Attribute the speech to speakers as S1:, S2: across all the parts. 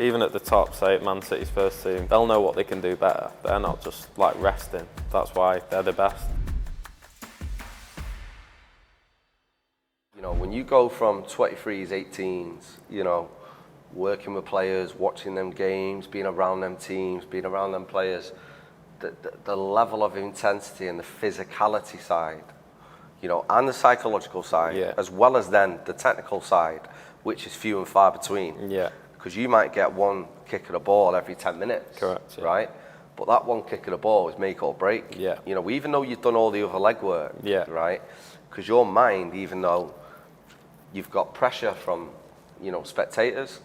S1: even at the top, say at Man City's first team, they'll know what they can do better. They're not just like resting. That's why they're the best.
S2: You know, when you go from 23s, 18s, you know, working with players, watching them games, being around them teams, being around them players, the level of intensity and the physicality side, you know, and the psychological side, as well as then the technical side, which is few and far between.
S1: Yeah.
S2: Because you might get one kick of the ball every 10 minutes.
S1: Correct. Yeah.
S2: Right? But that one kick of the ball is make or break.
S1: Yeah.
S2: You know, even though you've done all the other legwork, right? Because your mind, even though you've got pressure from, you know, spectators,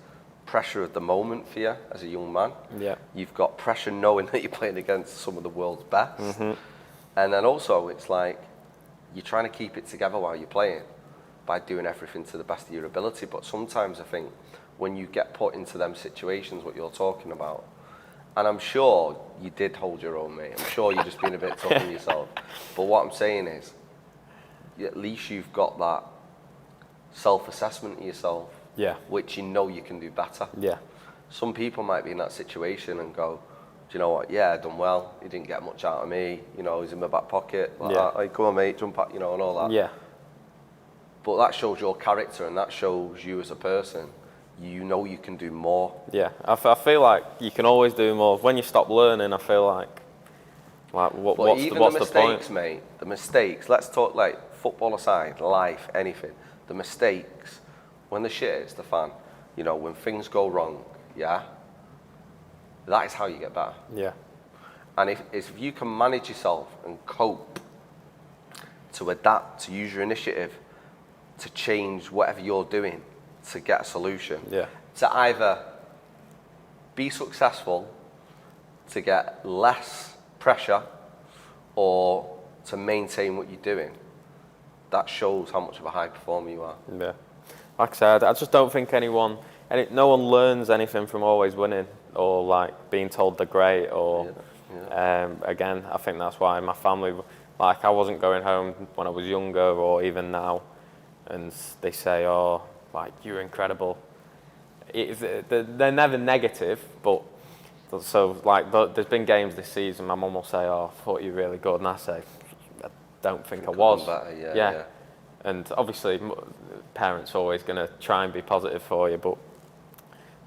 S2: pressure of the moment for you as a young man.
S1: Yeah.
S2: You've got pressure knowing that you're playing against some of the world's best. Mm-hmm. And then also it's like you're trying to keep it together while you're playing by doing everything to the best of your ability. But sometimes I think when you get put into them situations, what you're talking about, and I'm sure you did hold your own, mate. I'm sure you're just being a bit tough on yourself. But what I'm saying is, at least you've got that self-assessment of yourself, which you know you can do better. Yeah. Some people might be in that situation and go, do you know what? Yeah, I done well. He didn't get much out of me. You know, he's in my back pocket. Like that. Hey, come on, mate, jump out, you know, and all that. Yeah. But that shows your character and that shows you as a person. You know you can do more. Yeah, I feel like you can always do more. When you stop learning, I feel like what's the point? Mistakes, mate, the mistakes, let's talk like football aside, life, anything. The mistakes, when the shit hits the fan, you know, when things go wrong, that is how you get better. Yeah. And if you can manage yourself and cope, to adapt, to use your initiative, to change whatever you're doing, to get a solution, to either be successful, to get less pressure, or to maintain what you're doing, that shows how much of a high performer you are. Yeah.
S1: Like I said, I just don't think no one learns anything from always winning or like being told they're great or, again, I think that's why my family, like I wasn't going home when I was younger or even now, and they say, oh, like, you're incredible. They're never negative, but so like there's been games this season, my mum will say, oh, I thought you were really good, and I say, I don't think I was.
S2: Better,
S1: yeah. And obviously, parents are always going to try and be positive for you, but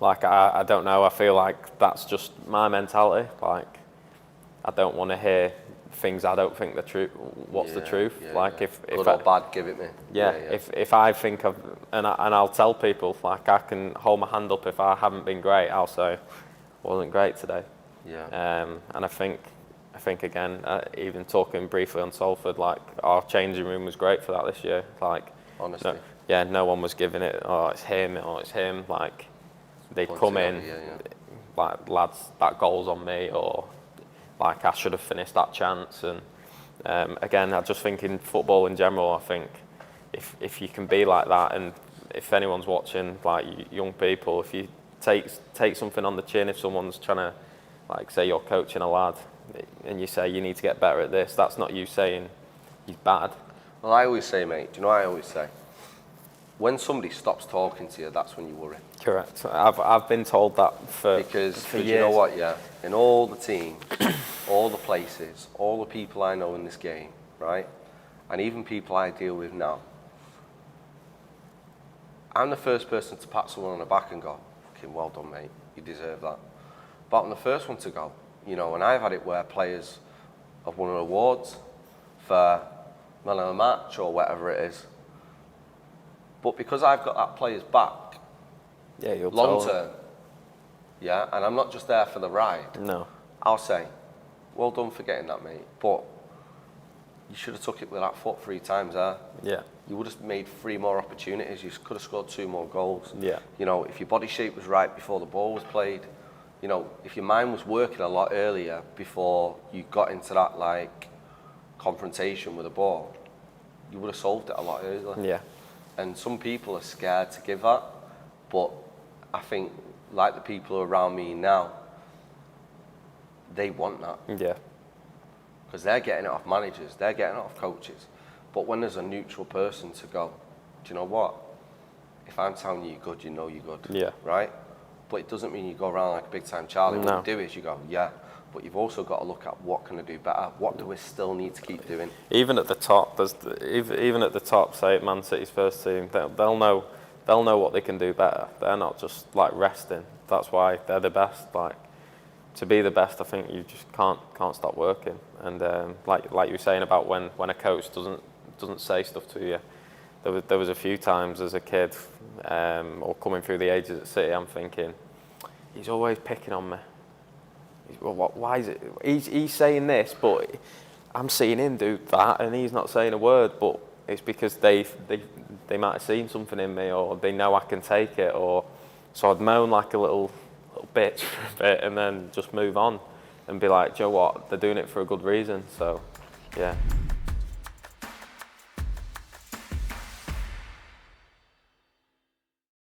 S1: like I don't know, I feel like that's just my mentality. Like, I don't want to hear things I don't think the truth. What's the truth? Like if
S2: good or bad, give it me.
S1: Yeah. If I think of and I'll tell people, like, I can hold my hand up if I haven't been great. I'll say wasn't great today. Yeah. And I think again, even talking briefly on Salford, like our changing room was great for that this year. Like,
S2: honestly.
S1: No one was giving it. Oh, it's him. Like, they'd come in, like, lads, that goal's on me, or like I should have finished that chance. And again, I just think in football in general, I think if you can be like that, and if anyone's watching, like young people, if you take something on the chin, if someone's trying to, like, say you're coaching a lad, and you say you need to get better at this, that's not you saying he's bad.
S2: Well, I always say, mate, do you know what I always say? When somebody stops talking to you, that's when you worry.
S1: Correct. I've been told that for years.
S2: You know what, in all the teams, all the places, all the people I know in this game, right, and even people I deal with now, I'm the first person to pat someone on the back and go, fucking well done, mate, you deserve that. But I'm the first one to go, you know, and I've had it where players have won awards for man of the match or whatever it is. But because I've got that player's back, long term, and I'm not just there for the ride. No. I'll say, well done for getting that, mate. But you should have took it with that foot 3 times there. Yeah. You would have made 3 more opportunities. You could have scored 2 more goals. Yeah. You know, if your body shape was right before the ball was played, you know, if your mind was working a lot earlier before you got into that, like, confrontation with the ball, you would have solved it a lot earlier. Yeah. And some people are scared to give that, but I think, like the people around me now, they want that. Yeah. Because they're getting it off managers, they're getting it off coaches. But when there's a neutral person to go, do you know what? If I'm telling you you're good, you know you're good. Yeah. Right? but it doesn't mean you go around like a big time Charlie.
S1: No.
S2: What you do is you go, yeah, but you've also got to look at what can I do better? What do we still need to keep doing?
S1: Even at the top, even at the top, say at Man City's first team, they'll know what they can do better. They're not just like resting. That's why they're the best. Like, to be the best, I think you just can't stop working. And like you were saying about when a coach doesn't say stuff to you, there was a few times as a kid or coming through the ages at City, I'm thinking, he's always picking on me. Why is it? He's saying this, but I'm seeing him do that, and he's not saying a word. But it's because they might have seen something in me, or they know I can take it, or so I'd moan like a little bitch for a bit, and then just move on, and be like, "Do you know what? They're doing it for a good reason." So, yeah.